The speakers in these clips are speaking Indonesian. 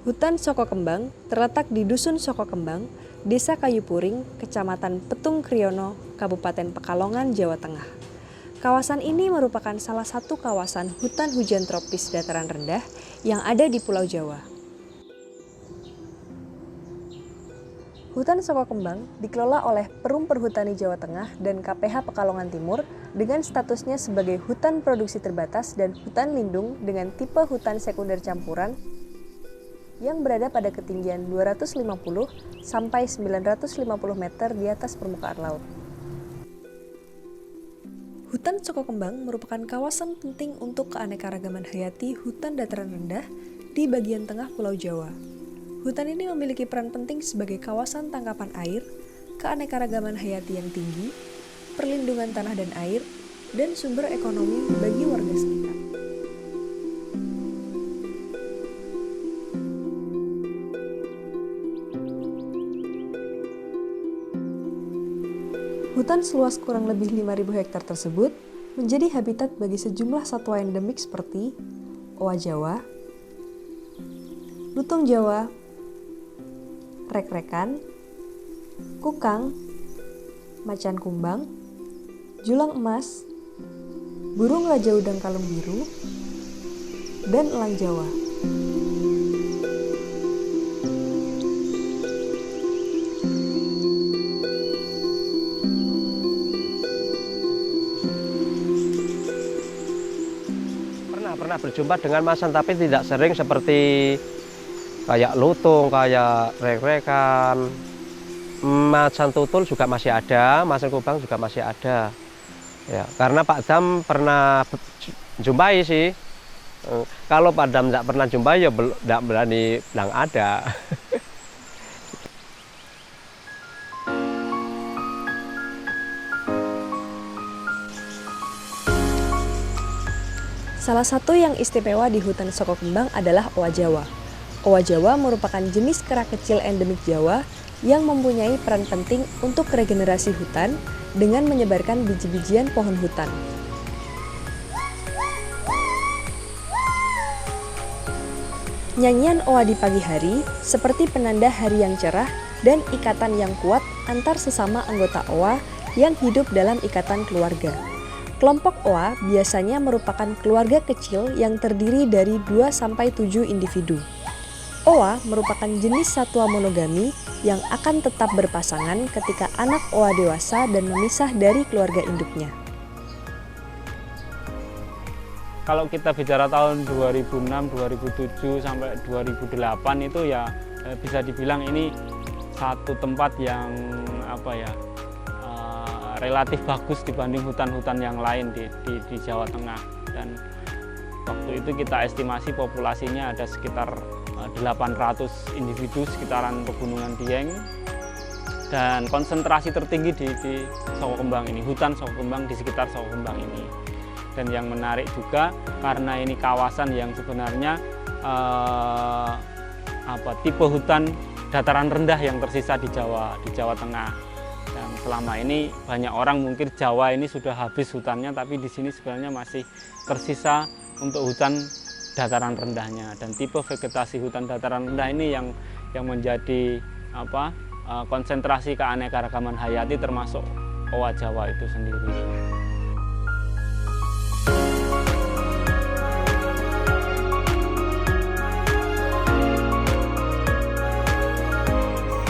Hutan Soko Kembang terletak di Dusun Soko Kembang, Desa Kayu Puring, Kecamatan Petung Kriono, Kabupaten Pekalongan, Jawa Tengah. Kawasan ini merupakan salah satu kawasan hutan hujan tropis dataran rendah yang ada di Pulau Jawa. Hutan Soko Kembang dikelola oleh Perum Perhutani Jawa Tengah dan KPH Pekalongan Timur dengan statusnya sebagai hutan produksi terbatas dan hutan lindung dengan tipe hutan sekunder campuran yang berada pada ketinggian 250 sampai 950 meter di atas permukaan laut. Hutan Soko Kembang merupakan kawasan penting untuk keanekaragaman hayati hutan dataran rendah di bagian tengah Pulau Jawa. Hutan ini memiliki peran penting sebagai kawasan tangkapan air, keanekaragaman hayati yang tinggi, perlindungan tanah dan air, dan sumber ekonomi bagi warga sekitar. Hutan seluas kurang lebih 5.000 hektar tersebut menjadi habitat bagi sejumlah satwa endemik seperti owa Jawa, lutung Jawa, rek-rekan, kukang, macan kumbang, julang emas, burung raja udang kalung biru, dan elang Jawa. Pernah berjumpa dengan macan tapi tidak sering seperti kayak lutung, kayak rek-rekan. Macan tutul juga masih ada, macan kumbang juga masih ada. Ya, karena Pak Dam pernah jumpai sih. Kalau Pak Dam tidak pernah jumpai ya tidak berani bilang ada. Salah satu yang istimewa di hutan Soko Kembang adalah owa Jawa. Owa Jawa merupakan jenis kera kecil endemik Jawa yang mempunyai peran penting untuk regenerasi hutan dengan menyebarkan biji-bijian pohon hutan. Nyanyian owa di pagi hari seperti penanda hari yang cerah dan ikatan yang kuat antar sesama anggota owa yang hidup dalam ikatan keluarga. Kelompok owa biasanya merupakan keluarga kecil yang terdiri dari 2-7 individu. Owa merupakan jenis satwa monogami yang akan tetap berpasangan ketika anak owa dewasa dan memisah dari keluarga induknya. Kalau kita bicara tahun 2006, 2007 sampai 2008 itu ya bisa dibilang ini satu tempat yang relatif bagus dibanding hutan-hutan yang lain di Jawa Tengah. Dan waktu itu kita estimasi populasinya ada sekitar 800 individu sekitaran Pegunungan Dieng. Dan konsentrasi tertinggi di Soko Kembang ini, hutan Soko Kembang di sekitar Soko Kembang ini. Dan yang menarik juga karena ini kawasan yang sebenarnya tipe hutan dataran rendah yang tersisa di Jawa Tengah. Dan selama ini banyak orang mungkin Jawa ini sudah habis hutannya, tapi di sini sebenarnya masih tersisa untuk hutan dataran rendahnya. Dan tipe vegetasi hutan dataran rendah ini yang menjadi konsentrasi keanekaragaman hayati termasuk owa Jawa itu sendiri.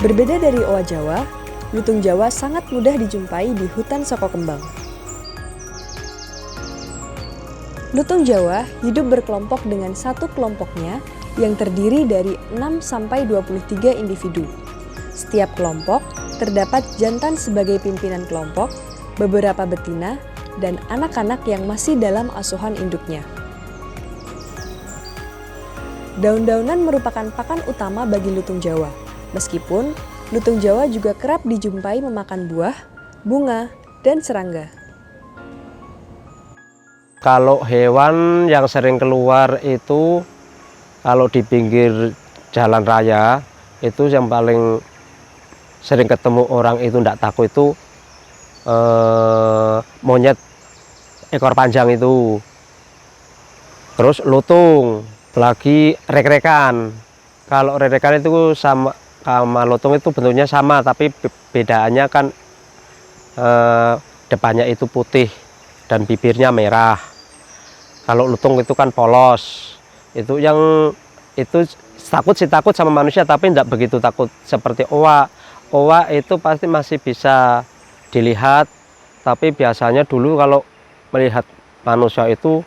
Berbeda dari owa Jawa, lutung Jawa sangat mudah dijumpai di hutan Soko Kembang. Lutung Jawa hidup berkelompok dengan satu kelompoknya yang terdiri dari 6-23 individu. Setiap kelompok terdapat jantan sebagai pimpinan kelompok, beberapa betina, dan anak-anak yang masih dalam asuhan induknya. Daun-daunan merupakan pakan utama bagi lutung Jawa, meskipun lutung Jawa juga kerap dijumpai memakan buah, bunga, dan serangga. Kalau hewan yang sering keluar itu, kalau di pinggir jalan raya, itu yang paling sering ketemu orang itu tidak takut itu monyet ekor panjang itu. Terus lutung, lagi rek-rekan. Kalau rerekan itu sama lutung itu bentuknya sama, tapi bedaannya kan depannya itu putih dan bibirnya merah. Kalau lutung itu kan polos. Itu yang itu takut sama manusia, tapi tidak begitu takut seperti owa. Owa itu pasti masih bisa dilihat, tapi biasanya dulu kalau melihat manusia itu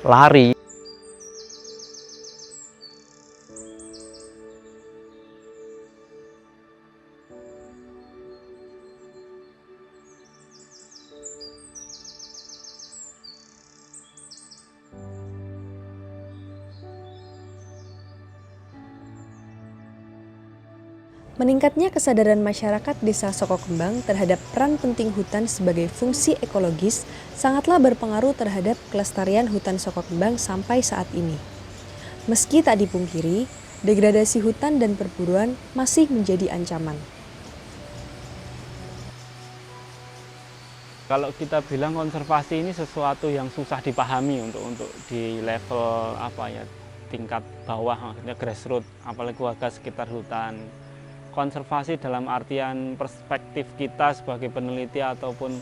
lari. Meningkatnya kesadaran masyarakat Desa Sokokembang terhadap peran penting hutan sebagai fungsi ekologis sangatlah berpengaruh terhadap kelestarian hutan Sokokembang sampai saat ini. Meski tak dipungkiri, degradasi hutan dan perburuan masih menjadi ancaman. Kalau kita bilang konservasi ini sesuatu yang susah dipahami untuk di level tingkat bawah, maksudnya grassroots, apalagi warga sekitar hutan. Konservasi dalam artian perspektif kita sebagai peneliti ataupun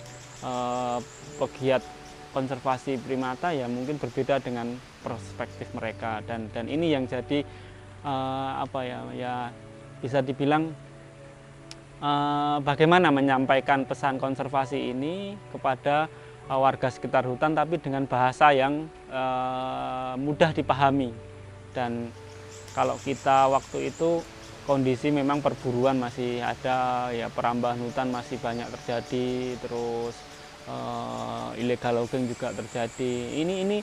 pegiat konservasi primata ya mungkin berbeda dengan perspektif mereka, dan ini yang jadi bisa dibilang bagaimana menyampaikan pesan konservasi ini kepada warga sekitar hutan, tapi dengan bahasa yang mudah dipahami. Dan kalau kita waktu itu kondisi memang perburuan masih ada, ya perambahan hutan masih banyak terjadi, terus illegal logging juga terjadi. Ini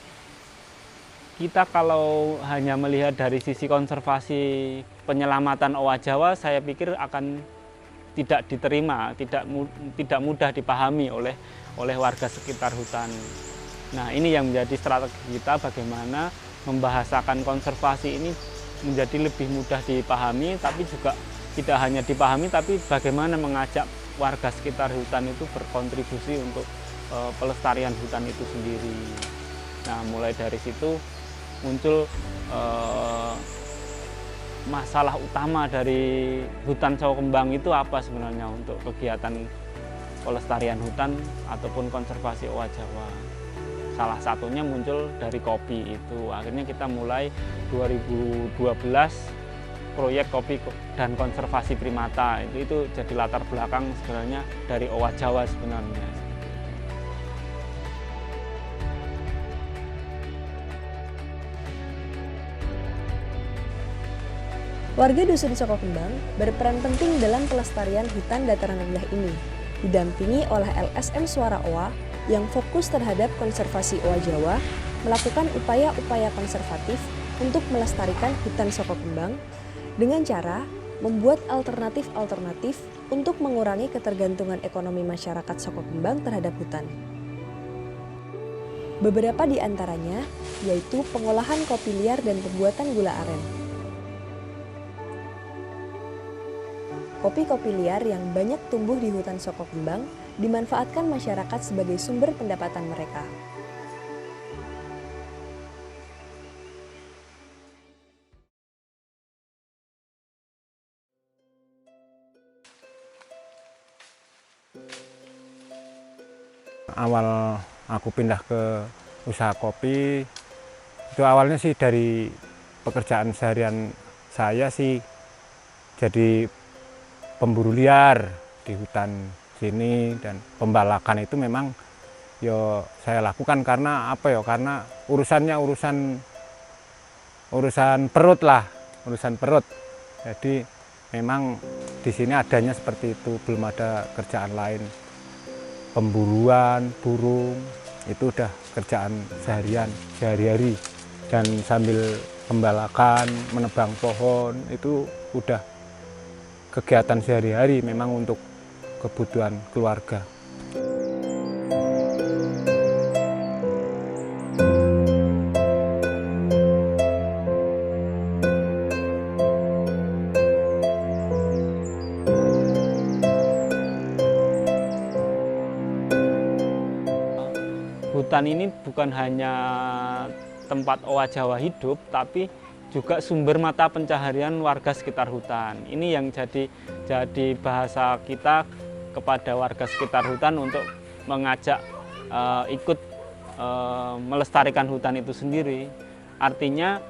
kita kalau hanya melihat dari sisi konservasi penyelamatan owa Jawa, saya pikir akan tidak diterima, tidak mudah dipahami oleh warga sekitar hutan. Nah, ini yang menjadi strategi kita, bagaimana membahasakan konservasi ini menjadi lebih mudah dipahami, tapi juga tidak hanya dipahami, tapi bagaimana mengajak warga sekitar hutan itu berkontribusi untuk pelestarian hutan itu sendiri. Nah, mulai dari situ muncul masalah utama dari hutan Sokokembang itu apa sebenarnya untuk kegiatan pelestarian hutan ataupun konservasi owa Jawa. Salah satunya muncul dari kopi itu. Akhirnya kita mulai 2012 proyek kopi dan konservasi primata. Itu jadi latar belakang sebenarnya dari owa Jawa sebenarnya. Warga Dusun Sokokembang berperan penting dalam pelestarian hutan dataran rendah ini, didampingi oleh LSM Suara Owa yang fokus terhadap konservasi owa Jawa, melakukan upaya-upaya konservatif untuk melestarikan hutan Sokokembang dengan cara membuat alternatif-alternatif untuk mengurangi ketergantungan ekonomi masyarakat Sokokembang terhadap hutan. Beberapa di antaranya yaitu pengolahan kopi liar dan pembuatan gula aren. Kopi-kopi liar yang banyak tumbuh di hutan Sokokembang dimanfaatkan masyarakat sebagai sumber pendapatan mereka. Awal aku pindah ke usaha kopi, itu awalnya sih dari pekerjaan seharian saya sih jadi pemburu liar di hutan sini, dan pembalakan itu memang yo saya lakukan karena karena urusannya urusan perut lah, urusan perut. Jadi memang di sini adanya seperti itu, belum ada kerjaan lain. Pemburuan burung itu udah kerjaan seharian, sehari-hari, dan sambil pembalakan, menebang pohon itu udah kegiatan sehari-hari memang untuk kebutuhan keluarga. Hutan ini bukan hanya tempat owa Jawa hidup, tapi juga sumber mata pencaharian warga sekitar hutan. Ini yang jadi bahasa kita kepada warga sekitar hutan untuk mengajak ikut melestarikan hutan itu sendiri. Artinya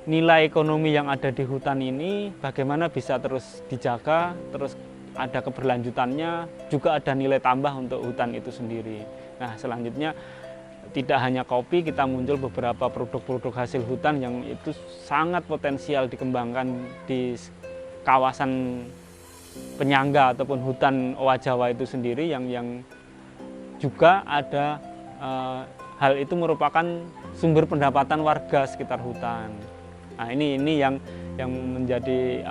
nilai ekonomi yang ada di hutan ini bagaimana bisa terus dijaga, terus ada keberlanjutannya, juga ada nilai tambah untuk hutan itu sendiri. Nah, selanjutnya tidak hanya kopi, kita muncul beberapa produk-produk hasil hutan yang itu sangat potensial dikembangkan di kawasan penyangga ataupun hutan owa Jawa itu sendiri yang juga ada hal itu merupakan sumber pendapatan warga sekitar hutan. Nah, ini yang menjadi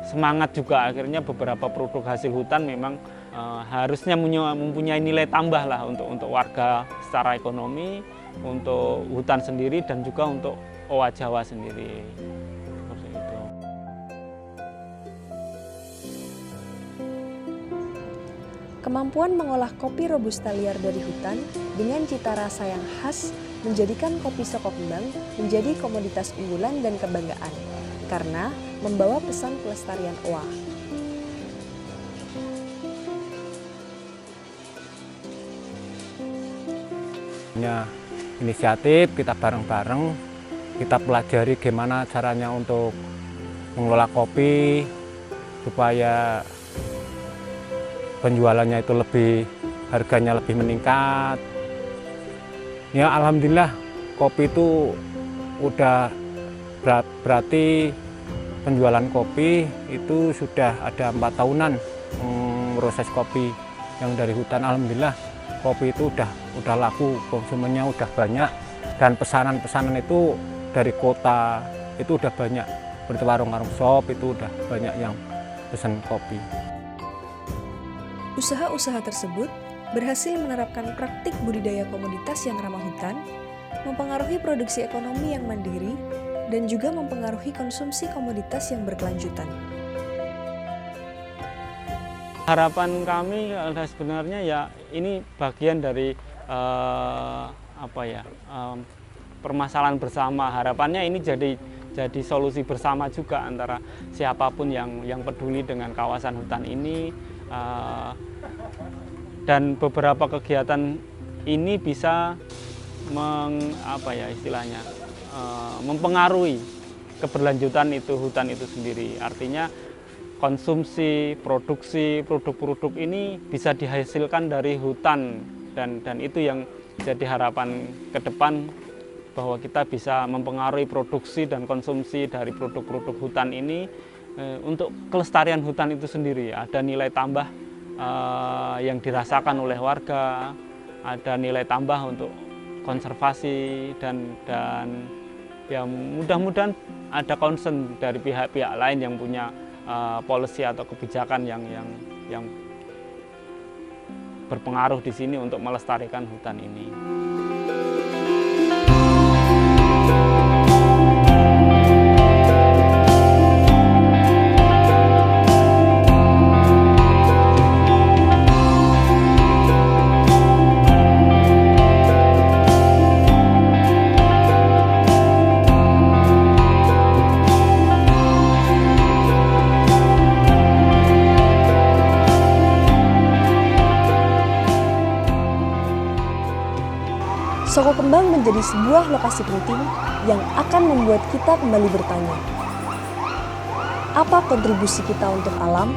semangat juga akhirnya beberapa produk hasil hutan memang harusnya mempunyai nilai tambah lah untuk warga secara ekonomi, untuk hutan sendiri dan juga untuk owa Jawa sendiri. Seperti itu. Kemampuan mengolah kopi robusta liar dari hutan dengan cita rasa yang khas menjadikan kopi Soko Kembang menjadi komoditas unggulan dan kebanggaan karena membawa pesan pelestarian owa. Inisiatif kita bareng-bareng, kita pelajari gimana caranya untuk mengelola kopi supaya penjualannya itu harganya lebih meningkat. Ya alhamdulillah kopi itu udah berarti penjualan kopi itu sudah ada 4 tahunan proses kopi yang dari hutan. Alhamdulillah kopi itu udah laku, konsumennya udah banyak, dan pesanan-pesanan itu dari kota itu udah banyak, seperti warung-warung shop itu udah banyak yang pesan kopi. Usaha-usaha tersebut berhasil menerapkan praktik budidaya komoditas yang ramah hutan, mempengaruhi produksi ekonomi yang mandiri, dan juga mempengaruhi konsumsi komoditas yang berkelanjutan. Harapan kami sebenarnya ya ini bagian dari permasalahan bersama. Harapannya ini jadi solusi bersama juga antara siapapun yang peduli dengan kawasan hutan ini, dan beberapa kegiatan ini bisa mempengaruhi keberlanjutan hutan itu sendiri. Artinya konsumsi, produksi produk-produk ini bisa dihasilkan dari hutan, dan itu yang jadi harapan ke depan, bahwa kita bisa mempengaruhi produksi dan konsumsi dari produk-produk hutan ini untuk kelestarian hutan itu sendiri. Ada nilai tambah yang dirasakan oleh warga, ada nilai tambah untuk konservasi, dan ya mudah-mudahan ada concern dari pihak-pihak lain yang punya policy atau kebijakan yang berpengaruh di sini untuk melestarikan hutan ini. Soko Kembang menjadi sebuah lokasi penting yang akan membuat kita kembali bertanya, apa kontribusi kita untuk alam?